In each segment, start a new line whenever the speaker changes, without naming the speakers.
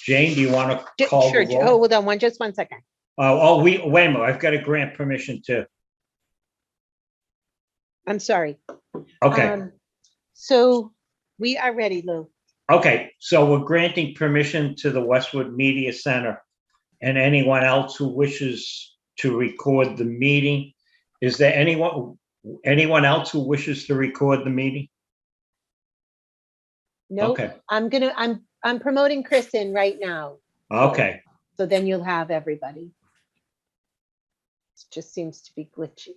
Jane, do you want to call
Sure.
the roll?
Oh, hold on just one second.
Wait a minute. I've got to grant permission to.
I'm sorry.
Okay.
So we are ready, Lou.
Okay. So we're granting permission to the Westwood Media Center and anyone else who wishes to record the meeting. Is there anyone else who wishes to record the meeting?
No,
Okay.
I'm promoting Chris in right now.
Okay.
So then you'll have everybody. It just seems to be glitchy.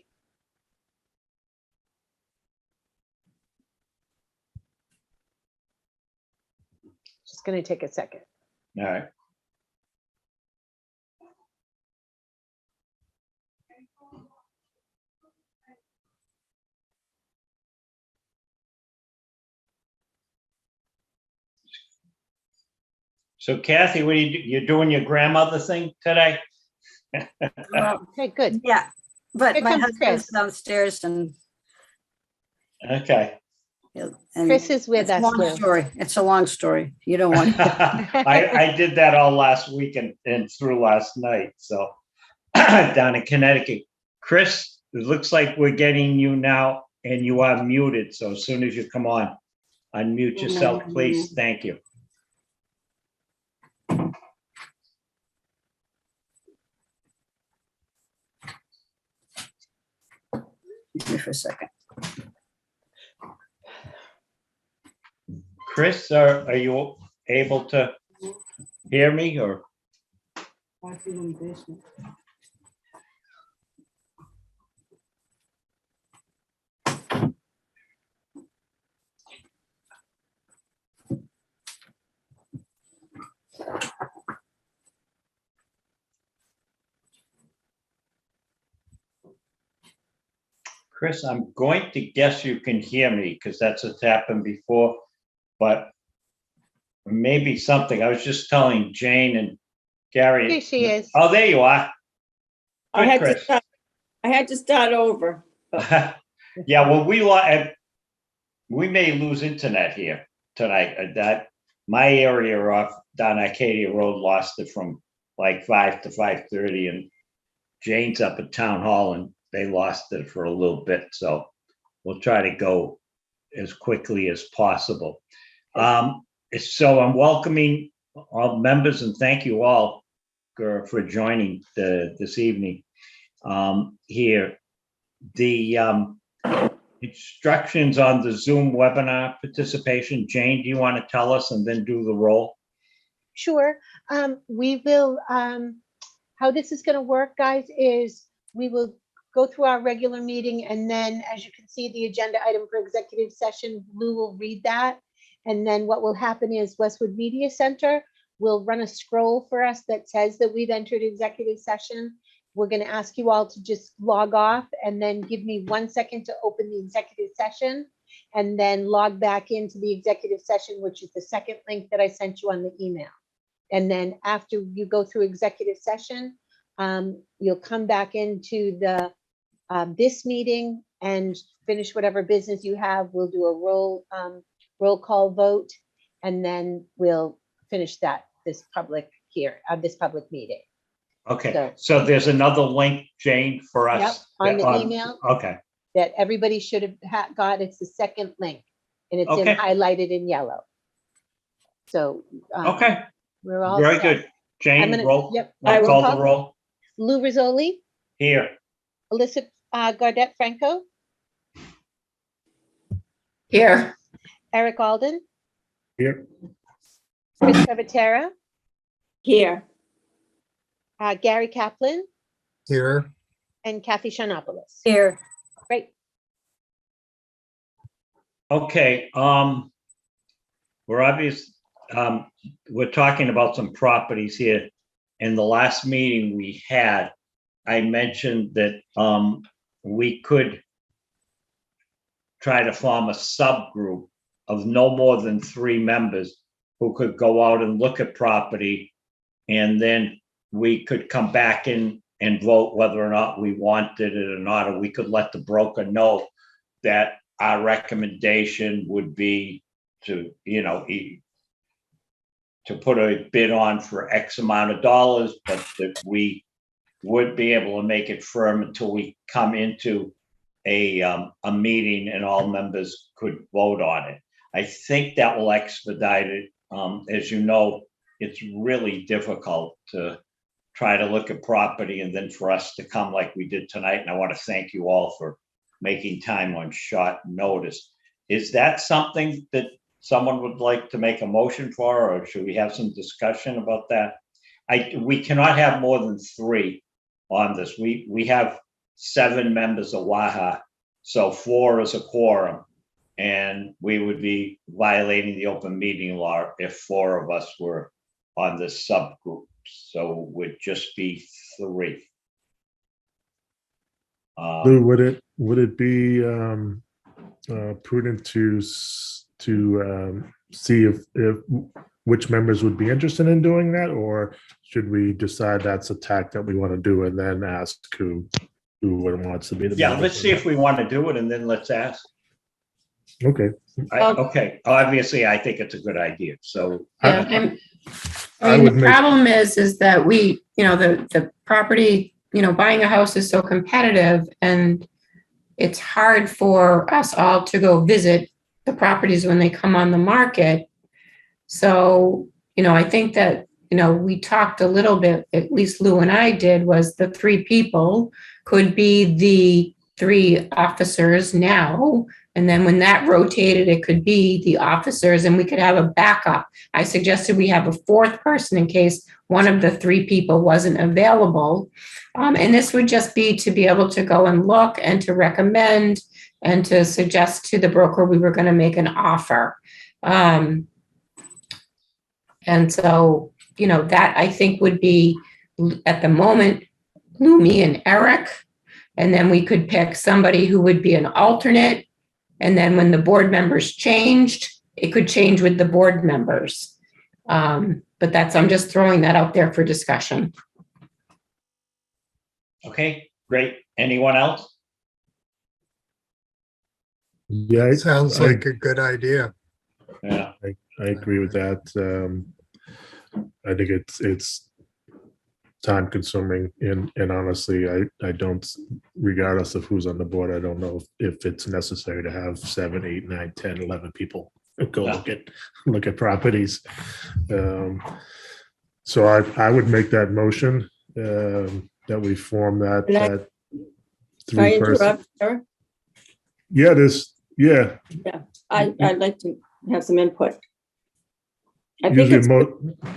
Just going to take a second.
All right. So Kathy, what are you're doing your grandmother thing today?
Okay, good.
Yeah, but
Here
my
comes
husband's
Chris.
downstairs and
Chris is with
it's a
us,
long
Lou.
story. It's a long story. You don't want.
I did that all last week and through last night. So down in Connecticut. Chris, it looks like we're getting you now and you are muted. So as soon as you come on, unmute yourself, please. Thank you.
Give me for a second.
Chris, are you able to hear me or? Chris, I'm going to guess you can hear me because that's what's happened before, but maybe something. I was just telling Jane and Gary.
Here she is.
Oh, there you are.
I
Good,
had
Chris.
I had to start over.
Yeah, well, we may lose internet here tonight. That my area off down Arcadia Road lost it from like 5 to 5:30, and Jane's up at Town Hall and they lost it for a little bit. So we'll try to go as quickly as possible. So I'm welcoming all members and thank you all for joining this evening here. The instructions on the Zoom webinar participation, Jane, do you want to tell us and then do the roll?
Sure. We will, how this is going to work, guys, is we will go through our regular meeting, and then as you can see, the agenda item for executive session, Lou will read that. And then what will happen is Westwood Media Center will run a scroll for us that says that we've entered executive session. We're going to ask you all to just log off and then give me 1 second to open the executive session and then log back into the executive session, which is the second link that I sent you on the email. And then after you go through executive session, you'll come back into the this meeting and finish whatever business you have. We'll do a roll call vote, and then we'll finish this public meeting.
Okay, so there's another link, Jane, for us?
Yep, on the email.
Okay.
That everybody should have got. It's the second link, and it's
Okay.
highlighted in yellow. So
Okay,
we're all
very
set.
good. Jane, roll.
Yep.
I'll call the roll.
Lou Rizzoli,
Here.
Alyssa Gardette Franco,
Here.
Eric Alden,
Here.
Chris Trevatera,
Here.
Gary Kaplan,
Here.
and Kathy Shanopoulos.
Here,
Great.
Okay, we're talking about some properties here. In the last meeting we had, I mentioned that we could try to form a subgroup of no more than 3 members who could go out and look at property, and then we could come back in and vote whether or not we wanted it or not, or we could let the broker know that our recommendation would be to, to put a bid on for X amount of dollars, but that we would be able to make it firm until we come into a meeting and all members could vote on it. I think that will expedite it. As you know, it's really difficult to try to look at property and then for us to come like we did tonight. And I want to thank you all for making time on short notice. Is that something that someone would like to make a motion for, or should we have some discussion about that? We cannot have more than 3 on this. We have 7 members of WAHA, so 4 is a quorum, and we would be violating the open meeting law if 4 of us were on this subgroup. So it would just be 3.
Lou, would it be prudent to see if which members would be interested in doing that, or should we decide that's a tack that we want to do and then ask who wants to be the
Yeah,
member?
let's see if we want to do it, and then let's ask.
Okay.
Okay, obviously, I think it's a good idea, so.
Yeah, and
I
I mean,
would
the
make-
problem is that we, the property, buying a house is so competitive, and it's hard for us all to go visit the properties when they come on the market. So, I think that, we talked a little bit, at least Lou and I did, was the 3 people could be the 3 officers now. And then when that rotated, it could be the officers, and we could have a backup. I suggested we have a 4th person in case one of the 3 people wasn't available. And this would just be to be able to go and look and to recommend and to suggest to the broker we were going to make an offer. And so, that I think would be at the moment, Lou, me, and Eric. And then we could pick somebody who would be an alternate. And then when the board members changed, it could change with the board members. But I'm just throwing that out there for discussion.
Okay, great. Anyone else?
Yeah,
Sounds like a good idea.
Yeah,
I agree with that. I think it's time consuming, and honestly, I don't, regardless of who's on the board, I don't know if it's necessary to have 7, 8, 9, 10, 11 people go look at properties. So I would make that motion that we form that
Can I
3 person.
interrupt, Eric?
Yeah,
I'd like to have some input. I think
usually
it's,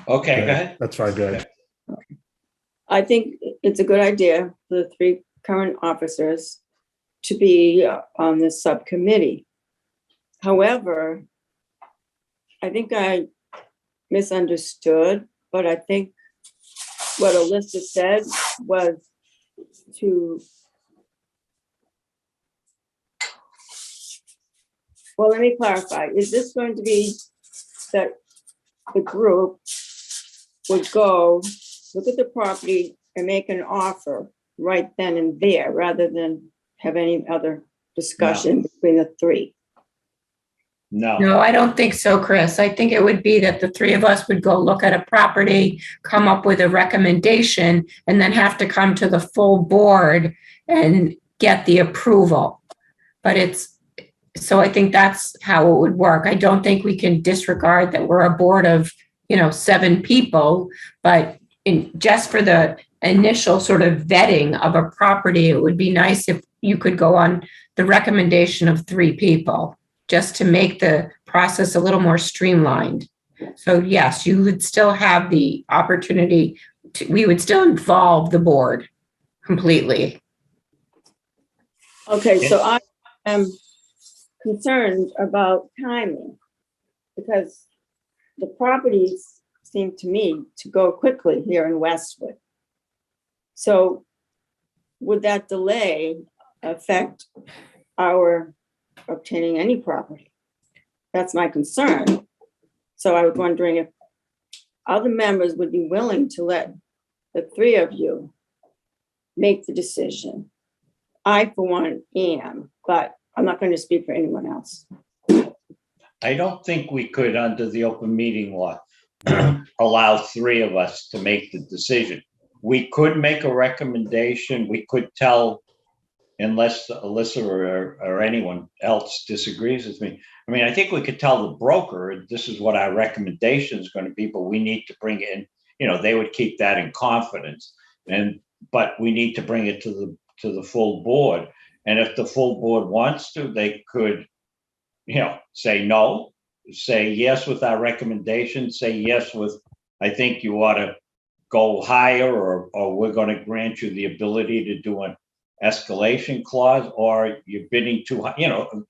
okay, go ahead.
that's fine, go ahead.
I think it's a good idea for the 3 current officers to be on this subcommittee. However, I think I misunderstood, but I think what Alyssa said was to, well, let me clarify. Is this going to be that the group would go look at the property and make an offer right then and there, rather than have any other discussion between the 3?
No,
No, I don't think so, Chris. I think it would be that the 3 of us would go look at a property, come up with a recommendation, and then have to come to the full board and get the approval. But so I think that's how it would work. I don't think we can disregard that we're a board of, 7 people, but just for the initial sort of vetting of a property, it would be nice if you could go on the recommendation of 3 people, just to make the process a little more streamlined. So yes, you would still have the opportunity we would still involve the board completely.
Okay, so I am concerned about timing, because the properties seem to me to go quickly here in Westwood. So would that delay affect our obtaining any property? That's my concern. So I was wondering if other members would be willing to let the 3 of you make the decision. I, for one, am, but I'm not going to speak for anyone else.
I don't think we could under the open meeting law. allow three of us to make the decision. We could make a recommendation. We could tell, unless Alyssa or anyone else disagrees with me. I mean, I think we could tell the broker, this is what our recommendation is going to be, but we need to bring it in, they would keep that in confidence. But we need to bring it to the full board. And if the full board wants to, they could, say no, say yes with our recommendation, say yes with, I think you ought to go higher, or we're going to grant you the ability to do an escalation clause, or you're bidding too high,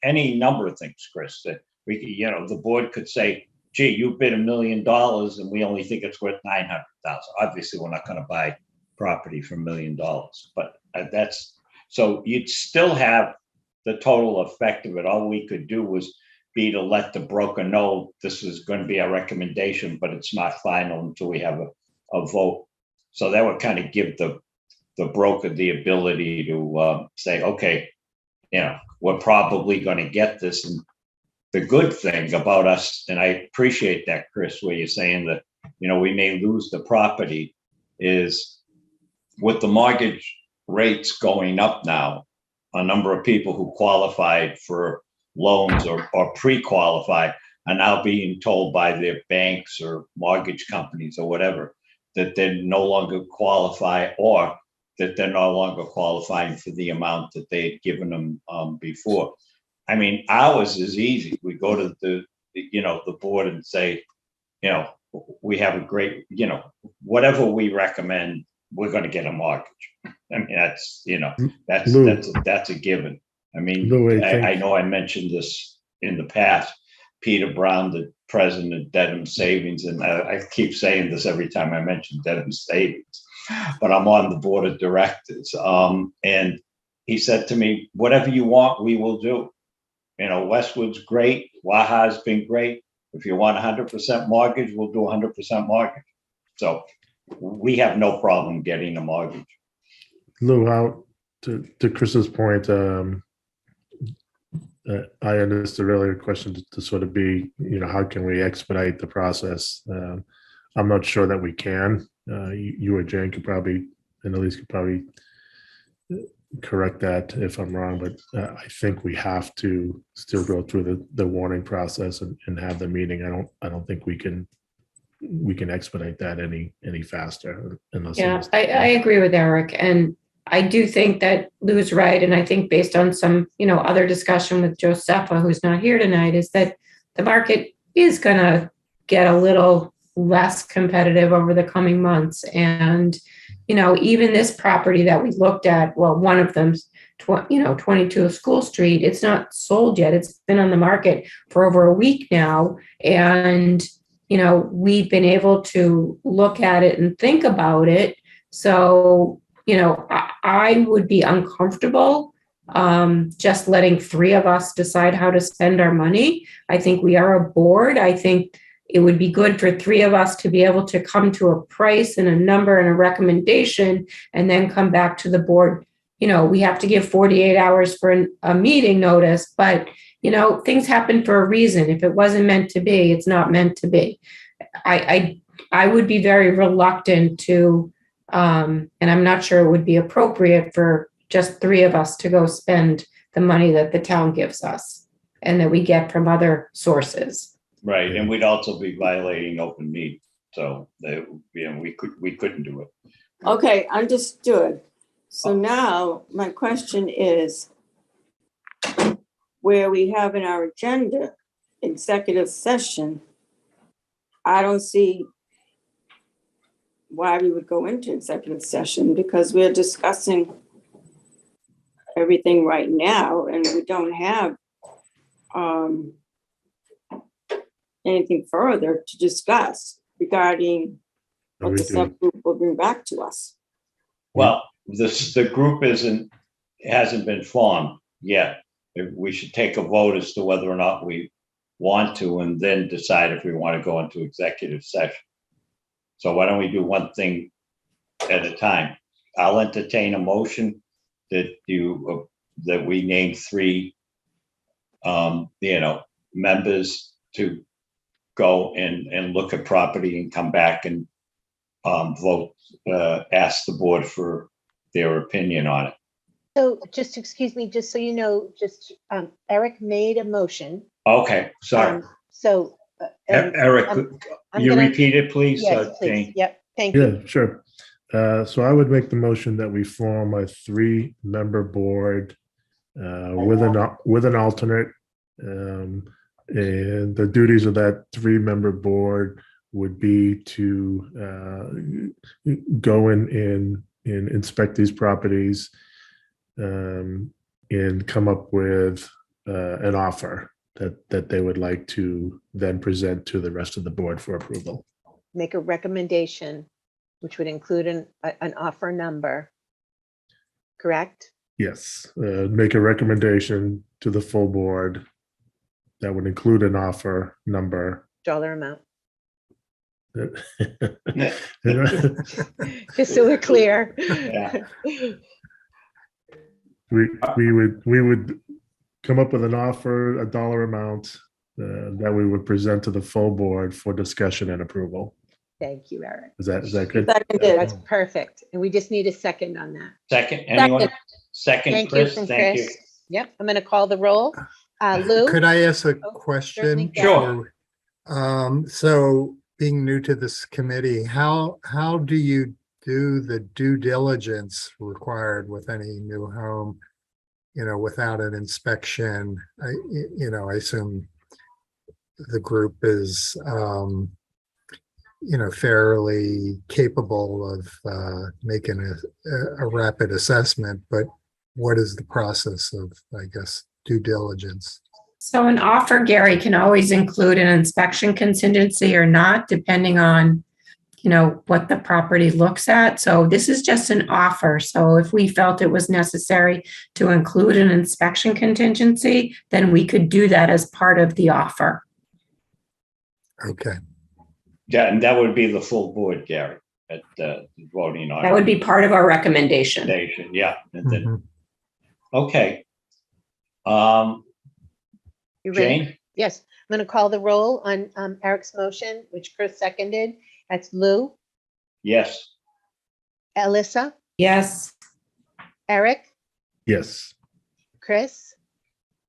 any number of things, Chris, that we, the board could say, gee, you bid $1 million and we only think it's worth 900,000. Obviously, we're not going to buy property for $1 million, but so you'd still have the total effect of it. All we could do was be to let the broker know this is going to be our recommendation, but it's not final until we have a vote. So that would kind of give the broker the ability to say, okay, we're probably going to get this. And the good thing about us, and I appreciate that, Chris, where you're saying that, we may lose the property, is with the mortgage rates going up now, a number of people who qualified for loans or pre-qualified are now being told by their banks or mortgage companies or whatever that they no longer qualify, or that they're no longer qualifying for the amount that they had given them before. I mean, ours is easy. We go to the board and say, we have a great, whatever we recommend, we're going to get a mortgage. I mean, that's a given. I mean,
Lou,
I know I mentioned this in the past. Peter Brown, the president of Dedham Savings, and I keep saying this every time I mention Dedham Savings, but I'm on the board of directors. And he said to me, whatever you want, we will do. Westwood's great. Waha's been great. If you want 100% mortgage, we'll do 100% mortgage. So we have no problem getting a mortgage.
Lou, how to Chris's point, I understood earlier question to sort of be, how can we expedite the process? I'm not sure that we can. You or Jen could probably, and Elise could probably correct that if I'm wrong, but I think we have to still go through the warning process and have the meeting. I don't think we can expedite that any faster.
Yeah, I agree with Eric, and I do think that Lou's right, and I think based on some other discussion with Josepha, who's not here tonight, is that the market is going to get a little less competitive over the coming months. And even this property that we looked at, well, one of them's 22 School Street, it's not sold yet. It's been on the market for over a week now, and we've been able to look at it and think about it. So I would be uncomfortable just letting three of us decide how to spend our money. I think we are a board. I think it would be good for three of us to be able to come to a price and a number and a recommendation, and then come back to the board. We have to give 48 hours for a meeting notice, but things happen for a reason. If it wasn't meant to be, it's not meant to be. I would be very reluctant to, and I'm not sure it would be appropriate for just three of us to go spend the money that the town gives us and that we get from other sources.
Right, and we'd also be violating open meeting, so we couldn't do it.
Okay, understood. So now my question is, where we have in our agenda executive session, I don't see why we would go into executive session, because we're discussing everything right now and we don't have anything further to discuss regarding what the subgroup will bring back to us.
Well, the group hasn't been formed yet. We should take a vote as to whether or not we want to, and then decide if we want to go into executive session. So why don't we do one thing at a time? I'll entertain a motion that we name three, members to go and look at property and come back and vote, ask the board for their opinion on it.
So just excuse me, just so you know, Eric made a motion.
Okay, sorry.
So.
Eric,
I'm
you
gonna-
repeat it, please?
Yes, please.
Jane?
Yep, thank you.
Yeah, sure. So I would make the motion that we form a 3-member board with an alternate. And the duties of that 3-member board would be to go in and inspect these properties and come up with an offer that they would like to then present to the rest of the board for approval.
Make a recommendation, which would include an offer number. Correct?
Yes, make a recommendation to the full board that would include an offer number.
Dollar amount.
Yeah.
Just so we're clear.
Yeah.
We would come up with an offer, a dollar amount that we would present to the full board for discussion and approval.
Thank you, Eric.
Is that good?
Seconded.
That's perfect. And we just need a second on that.
Second, anyone? Second,
Thank you
Chris,
from
thank you.
Chris. Yep, I'm going to call the roll. Lou?
Could I ask a
Oh,
question?
certainly.
Sure.
So being new to this committee, how do you do the due diligence required with any new home? Without an inspection, I assume the group is, fairly capable of making a rapid assessment, but what is the process of, I guess, due diligence?
So an offer, Gary, can always include an inspection contingency or not, depending on, what the property looks at. So this is just an offer. So if we felt it was necessary to include an inspection contingency, then we could do that as part of the offer.
Okay,
Yeah, and that would be the full board, Gary, at voting on.
That would be part of our recommendation.
Recommendation, yeah. And then,
Mhm.
okay.
You ready?
Jane?
Yes, I'm going to call the roll on Eric's motion, which Chris seconded. That's Lou,
Yes.
Alyssa,
Yes.
Eric,
Yes.
Chris,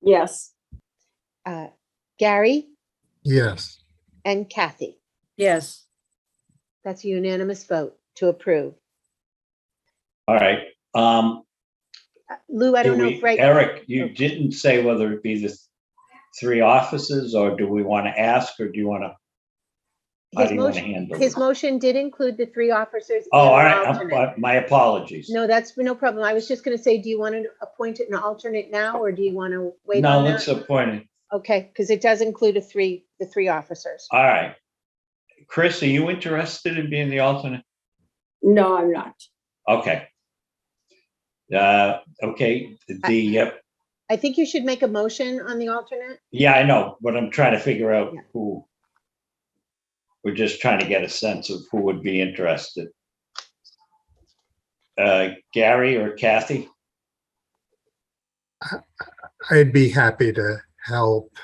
Yes.
Gary,
yes,
and Kathy.
Yes,
That's a unanimous vote to approve.
All right.
Lou, I don't know if right.
Eric, you didn't say whether it be the 3 offices, or do we want to ask, or do you want to? How do you want to handle
His
it?
motion did include the 3 officers.
Oh, all
and an
right.
alternate.
My apologies.
No, that's no problem. I was just going to say, do you want to appoint an alternate now, or do you want to wait
No,
on
let's
that?
appoint it.
Okay, because it does include the 3 officers.
All right. Chris, are you interested in being the alternate?
No, I'm not.
Okay. Okay,
I think you should make a motion on the alternate.
yeah, I know, but I'm trying to figure out
Yeah.
who. We're just trying to get a sense of who would be interested. Gary or Kathy?
I'd be happy to help.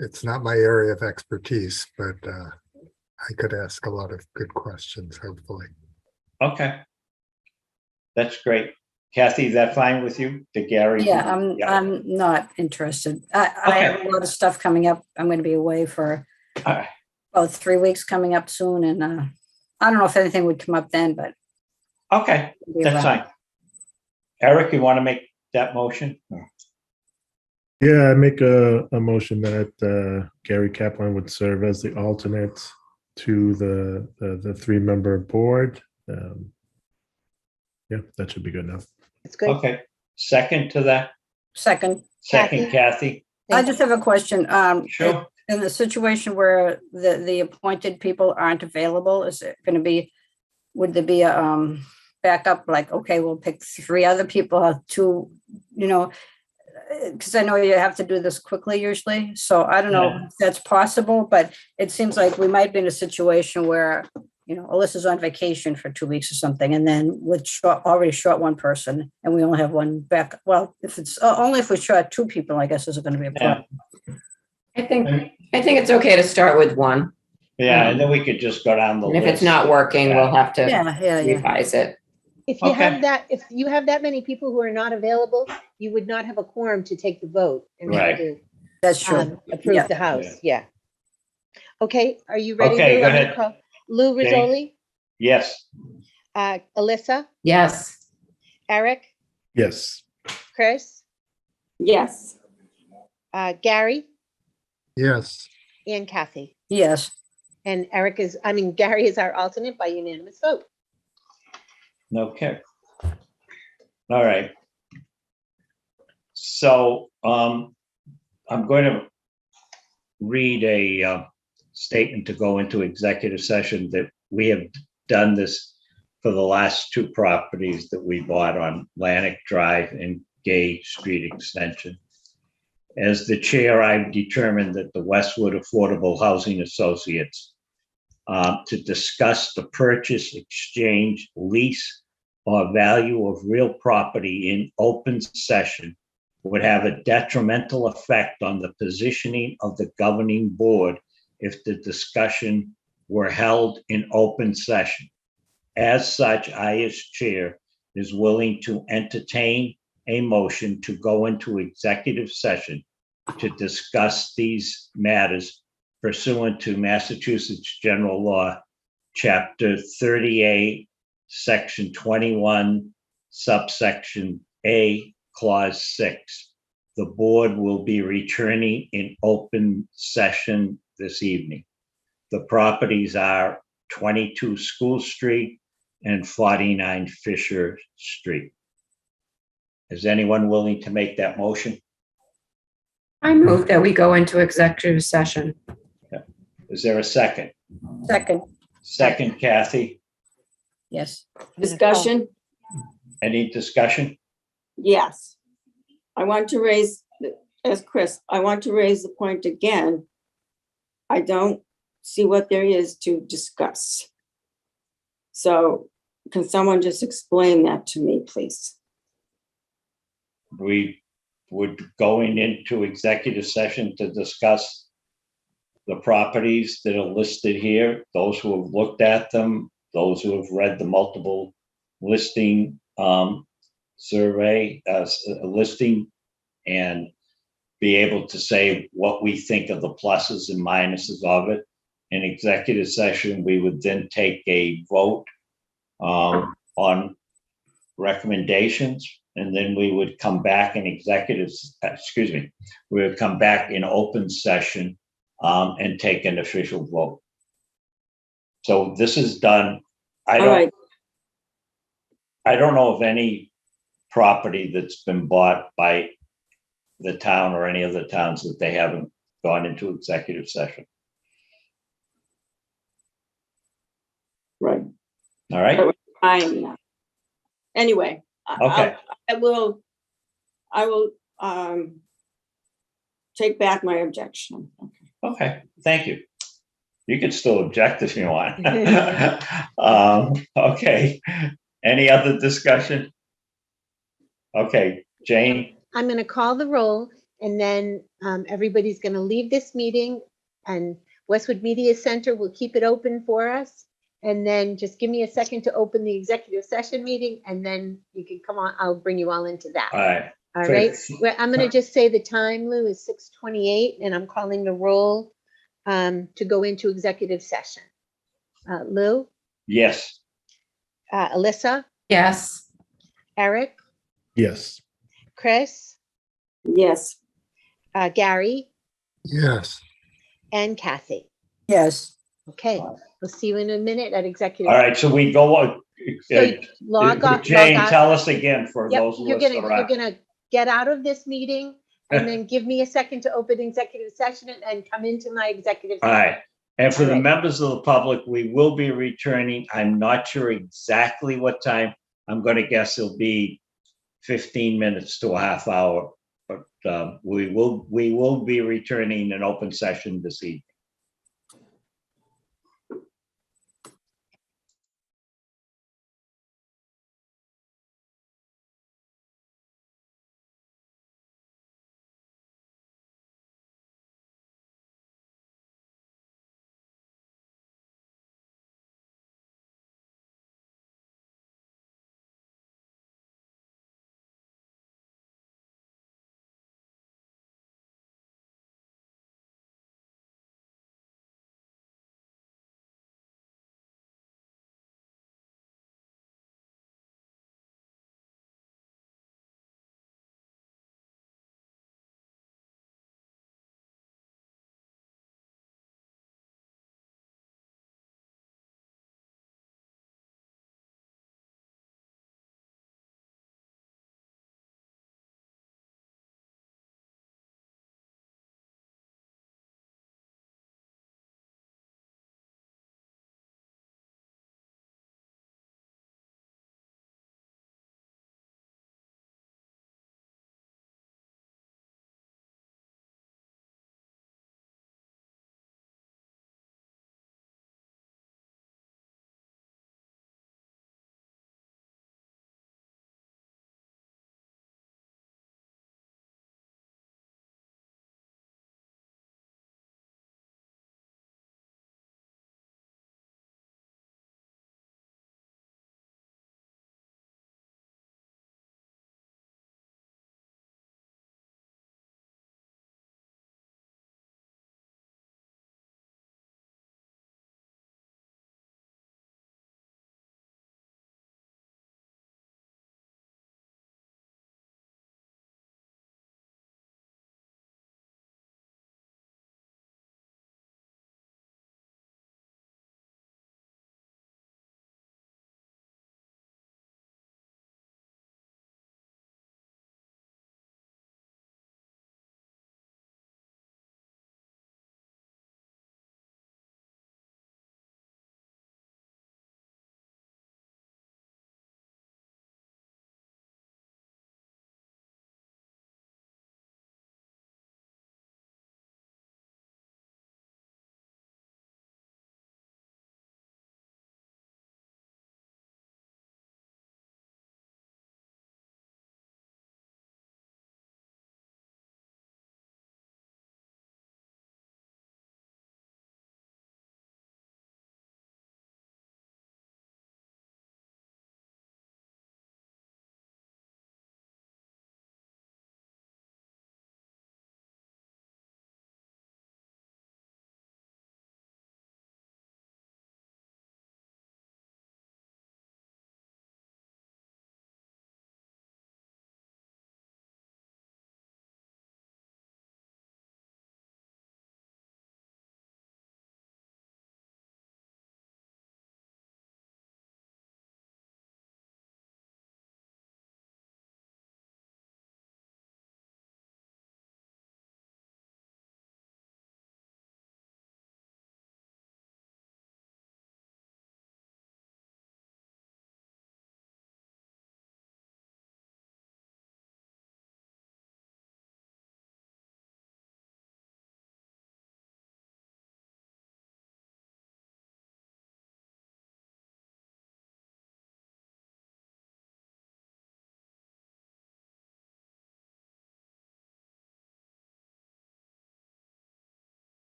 It's not my area of expertise, but I could ask a lot of good questions, hopefully.
Okay. That's great. Kathy, is that fine with you? The Gary?
yeah, I'm not interested. I have a lot of stuff coming up. I'm going to be away for
All right.
about 3 weeks coming up soon, and I don't know if anything would come up then, but
Okay,
it'll be
that's
around.
fine. Eric, you want to make that motion?
Yeah, I make a motion that Gary Kaplan would serve as the alternate to the 3-member board. Yeah, that should be good enough.
It's good.
Okay, second to that?
Second,
Second, Kathy?
I just have a question.
Sure.
In the situation where the appointed people aren't available, is it going to be, would there be a backup, like, okay, we'll pick 3 other people, 2, because I know you have to do this quickly usually. So I don't know
Yeah.
if that's possible, but it seems like we might be in a situation where, Alyssa's on vacation for 2 weeks or something, and then with already short 1 person, and we only have 1 back. Well, if it's only if we short 2 people, I guess is going to be a problem.
I I think it's okay to start with one.
Yeah, and then we could just go down the
And
list.
if it's not working, we'll have to
Yeah.
revise it.
If you
Okay.
if you have that many people who are not available, you would not have a quorum to take the vote and have
Right.
to
That's true.
approve
Yeah.
the house. Yeah. Okay, are you ready,
Okay,
Lou?
go
I'm gonna
ahead.
call Lou
Jane?
Rizzoli,
Yes,
Alyssa,
Yes.
Eric,
Yes,
Chris,
Yes,
Gary,
Yes,
and Kathy.
Yes.
And Gary is our alternate by unanimous vote.
okay. All right. So, I'm going to read a statement to go into executive session that we have done this for the last two properties that we bought on Atlantic Drive and Gay Street Extension. As the chair, I've determined that the Westwood Affordable Housing Associates to discuss the purchase, exchange, lease, or value of real property in open session would have a detrimental effect on the positioning of the governing board if the discussion were held in open session. As such, I, as chair, is willing to entertain a motion to go into executive session to discuss these matters pursuant to Massachusetts General Law, Chapter 38, Section 21, subsection A, Clause 6. The board will be returning in open session this evening. The properties are 22 School Street and 49 Fisher Street. Is anyone willing to make that motion?
I move that we go into executive session.
Is there a second?
Second.
Second, Kathy.
Yes.
discussion,
Any discussion?
yes. I want to raise, as Chris, I want to raise the point again. I don't see what there is to discuss. So can someone just explain that to me, please?
We would going into executive session to discuss the properties that are listed here, those who have looked at them, those who have read the multiple listing survey listing, and be able to say what we think of the pluses and minuses of it. In executive session, we would then take a vote on recommendations, and then we would come back in we would come back in open session and take an official vote. So this is done.
All right,
I don't know of any property that's been bought by the town or any other towns that they haven't gone into executive session.
right.
All right.
Anyway,
Okay.
I will take back my objection.
Okay. Thank you. You can still object if you want. Okay. Any other discussion? Okay, Jane.
I'm going to call the roll, and then everybody's going to leave this meeting, and Westwood Media Center will keep it open for us. And then just give me a second to open the executive session meeting, and then you can come on. I'll bring you all into that.
All right.
All right. Well, I'm going to just say the time, Lou, is 6:28, and I'm calling the roll to go into executive session. Lou,
Yes.
Alyssa,
Yes.
Eric,
yes.
Chris,
Yes,
Gary,
yes.
and Kathy.
Yes.
Okay, we'll see you in a minute at executive.
All right. So we go on.
So log off.
Jane,
log out.
tell us again for
Yep,
those of
you're
us
gonna
that
you're
are.
gonna get out of this meeting and then give me a second to open executive session and come into my executive.
All
session.
right. And for
All
the
right.
members of the public, we will be returning. I'm not sure exactly what time. I'm going to guess it'll be 15 minutes to a half hour, but we will be returning an open session this evening.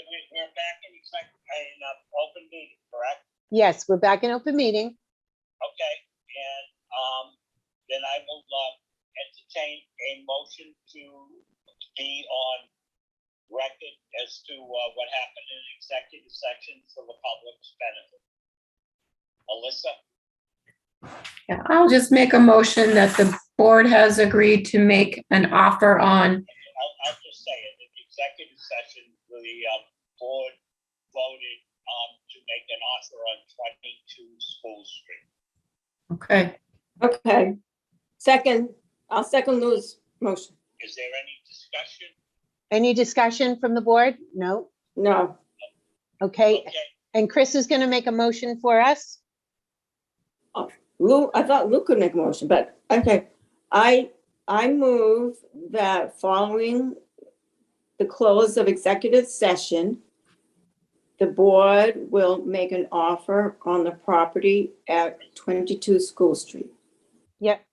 we're back in open meeting, correct?
Yes, we're back in open meeting.
Okay, and then I will entertain a motion to be on record as to what happened in executive session for the public's benefit. Alyssa?
Yeah, I'll just make a motion that the board has agreed to make an offer on,
I'll just say it, in the executive session, the board voted to make an offer on 22 School Street.
okay,
Okay. Second, I'll second Lou's motion.
Is there any discussion?
Any discussion from the board? No?
No,
Okay,
Okay,
and Chris is going to make a motion for us.
Lou, I thought Lou could make a motion, but okay. I move that following the close of executive session, the board will make an offer on the property at 22 School Street.
Yep,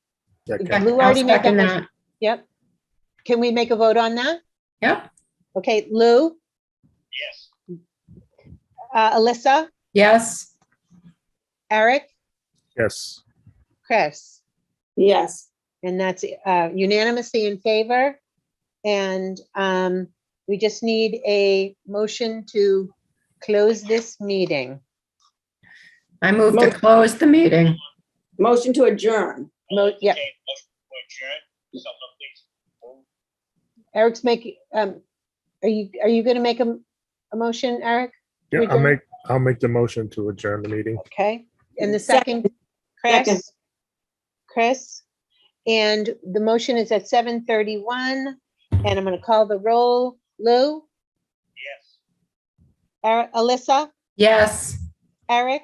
Okay.
Lou
I'll
already made that
second
motion.
that.
Yep. Can we make a vote on that?
Yep,
Okay, Lou,
yes.
Alyssa,
yes,
Eric,
Yes.
Chris,
Yes,
and that's unanimously in favor. And we just need a motion to close this meeting.
I move to
Mo-
close the meeting.
motion to adjourn.
Yep.
Okay, motion to adjourn. Someone please move.
Eric's making, are you going to make a motion, Eric?
Yeah,
Adjourn?
I'll make the motion to adjourn the meeting.
Okay, and the second,
Second.
Chris, and the motion is at 7:31, and I'm gonna call the roll. Lou,
Yes.
Alyssa,
Yes.
Eric,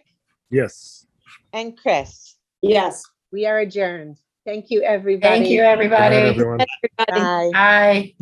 Yes.
and Chris.
Yes.
We are adjourned. Thank you, everybody.
Thank you,
Good night,
everybody.
everyone.
Bye.
Bye.